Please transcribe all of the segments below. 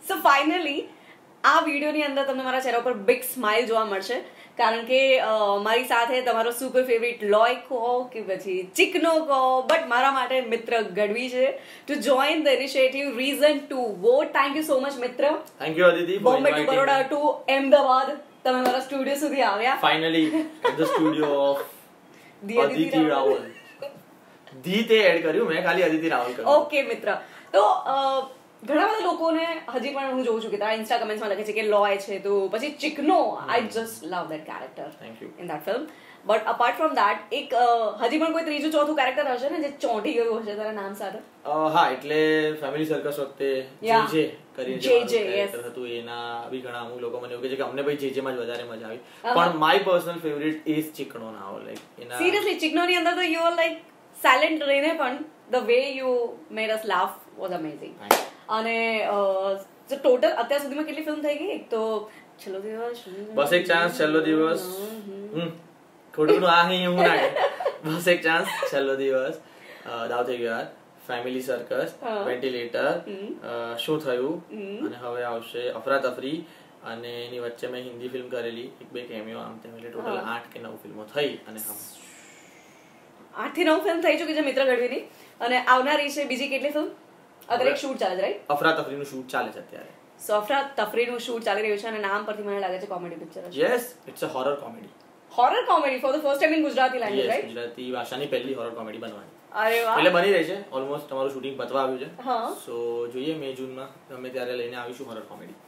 So finally આ વિડીયોની અંદર તમને મારા ચહેરા પર બિગ સ્માઇલ જોવા મળશે કારણ કે મારી સાથે તમારો સુપર ફેવરિટ લોય કહો કે પછી ચિકનો કહો બટ મારા માટે મિત્ર ગઢવી છે to join the initiative reason to vote. Thank you so much મિત્ર. Thank you Aditi. Bombay to Baroda to Ahmedabad તમે મારા સ્ટુડિયો સુધી આવ્યા. Finally at the studio of Aditi Raval. ધી તે એડ કર્યું, મેં ખાલી અદિતિ રાવલ કર્યું. ઓકે મિત્ર. તો ઘણા બધા લોકોને હજી પણ હું જોઉં છું કે તારા ઇન્સ્ટા કમેન્ટ્સમાં લખે છે કે લોય છે તો પછી Chikno. I just love that character in that film. But apart from that એક હજી પણ કોઈ ત્રીજું ચોથું કેરેક્ટર હશે ને જે ચોંટી ગયું હશે તારા નામ સાથે? હા, એટલે ફેમિલી સર્કસ વખતે જે કરીને કેરેક્ટર હતું એના બી ઘણા અમુક લોકો મને એવું કહે છે કે અમને ભાઈ જે માં જ વધારે મજા આવી. પણ my personal favourite is Chikno now. Like એના સિરિયસલી ચિકનો ની અંદર તો યુ આર લાઈક સાયલેન્ટ રહીને પણ the way you made us laugh was amazing. અને ટોટલ અત્યાર સુધીમાં કેટલી ફિલ્મ થઈ ગઈ? એક તો છેલ્લો દિવસ, બસ એક ચાન્સ, છેલ્લો દિવસ, ખોટું આ નહીં હું ના બસ એક ચાન્સ, છેલ્લો દિવસ, દાવ થઈ ગયો, ફેમિલી સર્કસ, વેન્ટિલેટર, શું થયું, અને હવે આવશે અફરાતફરી, અને એની વચ્ચે મેં હિન્દી ફિલ્મ કરેલી એક બે કેમિયો આમ તેમ, એટલે ટોટલ 8 કે 9 ફિલ્મો થઈ. અને 8 થી 9 ફિલ્મ થઈ ચૂકી છે મિત્ર ગઢવીની. અને આવનારી છે બીજી કેટલી ફિલ્મ? અત્યારે એક શૂટ ચાલે છે રાઈટ? અફરાતફરીનું શૂટ ચાલે છે અત્યારે. સો અફરાતફરીનું શૂટ ચાલી રહ્યું છે અને નામ પરથી મને લાગે છે કોમેડી પિક્ચર છે. Yes, it's a horror comedy. Horror comedy for the first time in Gujarati language right? Gujarati ભાષાની પહેલી હોરર કોમેડી બનવાની. અરે વાહ. એટલે બની રહી છે, ઓલમોસ્ટ તમારું શૂટિંગ પતવા આવ્યું છે. હા. સો જોઈએ મે જૂનમાં અમે ત્યારે લઈને આવીશું હોરર કોમેડી.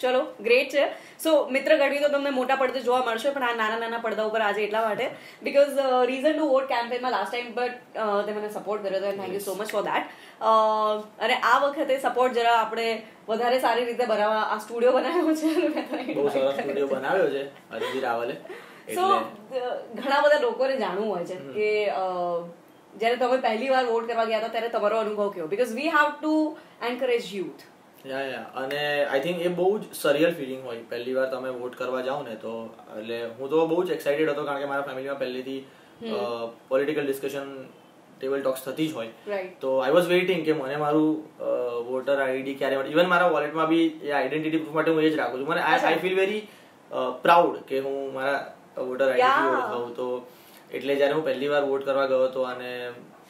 ચલો ગ્રેટ છે. સો મિત્ર ગઢવી તો તમને મોટા પડદે જોવા મળશે પણ આ નાના નાના પડદા ઉપર આજે એટલા માટે બીકોઝ રીઝન ટુ વોટ કેમ્પેનમાં લાસ્ટ ટાઈમ બટ તે મને સપોર્ટ કર્યો હતો. Thank you so much for that. અને આ વખતે સપોર્ટ જરા આપણે વધારે સારી રીતે બનાવવા આ સ્ટુડિયો બનાવ્યો છે. બહુ સારો સ્ટુડિયો બનાવ્યો છે અદિતિ રાવલે. સો ઘણા બધા લોકોને જાણવું હોય છે કે જ્યારે તમે પહેલી વાર વોટ કરવા ગયા હતા ત્યારે તમારો અનુભવ કેવો? Because we have to encourage youth. અને આઈ થિંક એ બહુ જ સરિયલ ફિલિંગ હોય પહેલી વાર તમે વોટ કરવા જાઓ ને તો. એટલે હું તો બહુ જ એક્સાઇટેડ હતો કારણ કે મારા ફેમિલીમાં પહેલેથી પોલિટિકલ ડિસ્કશન ટેબલ ટોક્સ થતી જ હોય. તો આઈ વોઝ વેઇટિંગ કે મને મારું વોટર આઈડી ક્યારે મળે. ઇવન મારા વોલેટમાં બી એ આઈડેન્ટિટી પ્રૂફ માટે હું એ જ રાખું છું. મને આઈ ફીલ વેરી પ્રાઉડ કે હું મારા વોટર આઈડી ઓળખાવું. તો એટલે જયારે હું પહેલી વાર વોટ કરવા ગયો હતો અને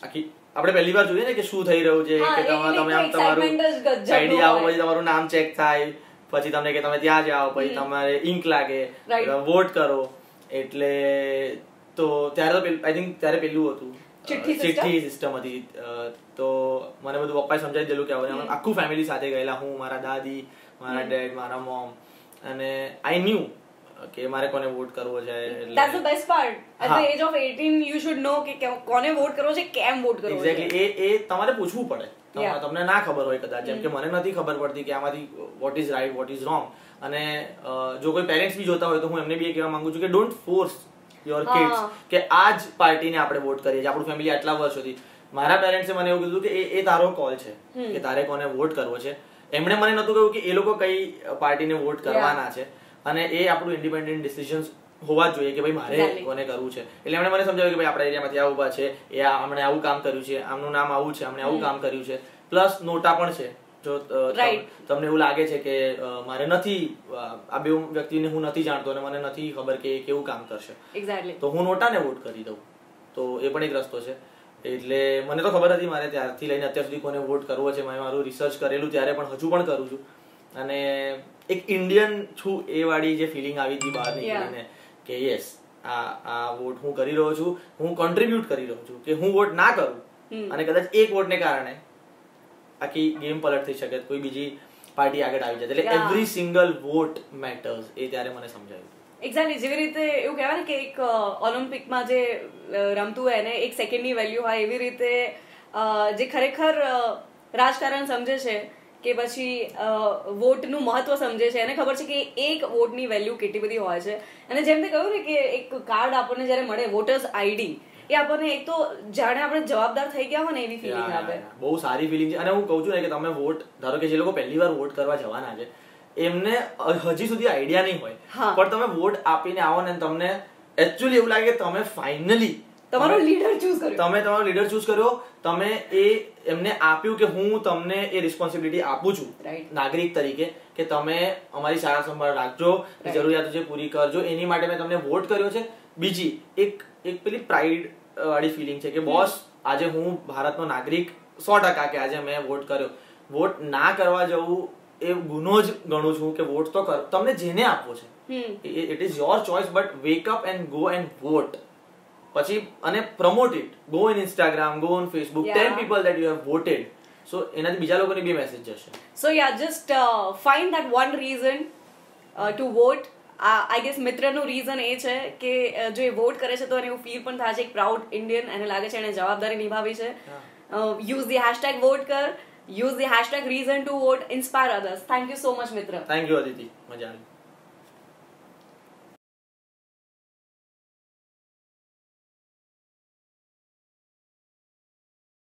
આખી આપણે પહેલી વાર જોઈએ ને કે શું થઈ રહ્યું છે કે તમે આમ તમારું આઈડી આવો પછી તમારું નામ ચેક થાય પછી તમને કે તમે ત્યાં જાઓ પછી તમારે ઇન્ક લાગે વોટ કરો. એટલે તો ત્યારે તો આઈ થિંક ત્યારે પેલું હતું ચિઠ્ઠી સિસ્ટમ હતી. તો મને બધું પપ્પાએ સમજાવી દેલું કે હવે આખું ફેમિલી સાથે ગયેલા, હું, મારા દાદી, મારા ડેડ, મારા મોમ, અને આઈ ન્યુ કે મારે કોને વોટ કરવો છે. That's the best part. At the age of 18 you should know કે કોને વોટ કરવો છે, કેમ વોટ કરવો છે. એક્ઝેક્ટલી. એ તમારે પૂછવું પડે. તમને ના ખબર હોય કદાચ, જેમ કે મને નથી ખબર પડતી કે આમાંથી what is right what is wrong. અને જો કોઈ પેરેન્ટ્સ બી જોતા હોય તો હું એમને બી એ કહેવા માંગુ છું કે ડોન્ટ ફોર્સ યોર કિડ્સ કે આ જ પાર્ટીને આપણે વોટ કરીએ છીએ. આપણું ફેમિલી આટલા વર્ષોથી, મારા પેરેન્ટ્સે મને એવું કીધું કે એ તારો કોલ છે કે તારે કોને વોટ કરવો છે. એમણે મને નતું કહ્યું કે એ લોકો કઈ પાર્ટીને વોટ કરવાના છે. અને એ આપણું ઇન્ડિપેન્ડન્ટ ડિસિઝન્સ હોવા જોઈએ કે ભાઈ મારે કોને કરવું છે. એટલે એમણે મને સમજાવ્યું કે ભાઈ આપણા એરિયામાંથી આ ઉભા છે, એ આમણે આવું કામ કર્યું છે, આમનું નામ આવું છે, આમણે આવું કામ કર્યું છે, પ્લસ નોટા પણ છે. જો તમને એવું લાગે છે કે મારે નથી આ બે વ્યક્તિને હું નથી જાણતો અને મને નથી ખબર કે કેવું કામ કરશે, તો હું નોટાને વોટ કરી દઉં. તો એ પણ એક રસ્તો છે. એટલે મને તો ખબર હતી મારે ત્યારથી લઈને અત્યાર સુધી કોને વોટ કરવો છે. મેં મારું રિસર્ચ કરેલું ત્યારે પણ હજુ પણ કરું છું. અને એક ઇન્ડિયન છું એ વાળી જે ફિલિંગ આવી હતી બહાર નીકળીને કે યસ આ વોટ હું કરી રહ્યો છું, હું કોન્ટ્રીબ્યુટ કરી રહ્યો છું. કે હું વોટ ના કરું અને કદાચ એક વોટને કારણે આખી ગેમ પલટ થઈ શકે, કોઈ બીજી પાર્ટી આગળ આવી જાય. એટલે એવરી સિંગલ વોટ મેટર્સ. એ ત્યારે મને સમજાયું. એક્ઝેક્ટલી. જેવી રીતે એવું કહેવાય ને કે એક ઓલિમ્પિકમાં જે રમતું હોય એને એક સેકન્ડની વેલ્યુ હોય, એવી રીતે જે ખરેખર રાજકારણ સમજે છે કે પછી વોટનું મહત્વ સમજે છે એને ખબર છે કે એક વોટની વેલ્યુ કેટલી બધી હોય છે. અને જેમ તે કહ્યું ને કે એક કાર્ડ આપણને જયારે મળે વોટર્સ આઈડી, એ આપણને એક તો જાણે આપણે જવાબદાર થઈ ગયા હોય ને એવી ફિલિંગ આવે. બહુ સારી ફિલિંગ છે. અને હું કહું છું ને કે તમે વોટ ધારો કે જે લોકો પહેલી વાર વોટ કરવા જવાના છે એમને હજી સુધી આઈડિયા નહીં હોય, પણ તમે વોટ આપીને આવો ને તમને એકચ્યુઅલી એવું લાગે કે તમે ફાઇનલી તમારો લીડર ચૂઝ કર્યો, તમે તમારો લીડર ચૂઝ કર્યો, તમે એમને આપ્યું કે હું તમને એ રિસ્પોન્સિબિલિટી આપું છું નાગરિક તરીકે કે તમે અમારી સારા સંભાળ રાખજો, જરૂરિયાતો છે પૂરી કરજો, એની માટે મેં તમને વોટ કર્યો છે. બીજી એક પેલી પ્રાઇડ વાળી ફિલિંગ છે કે બોસ આજે હું ભારતનો નાગરિક 100% કે આજે મેં વોટ કર્યો. વોટ ના કરવા જવું એ ગુનો જ ગણું છું કે વોટ તો કર, તમને જેને આપવો છે it is your choice, but wake up and go and what. પછી અને promote it, go in Instagram, go on Facebook, tell people that you have voted. So એનાથી બીજા લોકોને બી મેસેજ જશે. So yeah, just find that one reason to vote. I guess મિત્રનું reason એ છે કે જો એ વોટ કરે છે તો એને એવું ફીલ પણ થાય છે એક પ્રાઉડ ઇન્ડિયન, એને લાગે છે એને જવાબદારી નિભાવી છે. યુઝ ધી હેશટેગ વોટ કર, use the hashtag reason to vote, inspire others. Thank you so much મિત્ર. થેન્ક યુ અદિતિ, મજા આવી.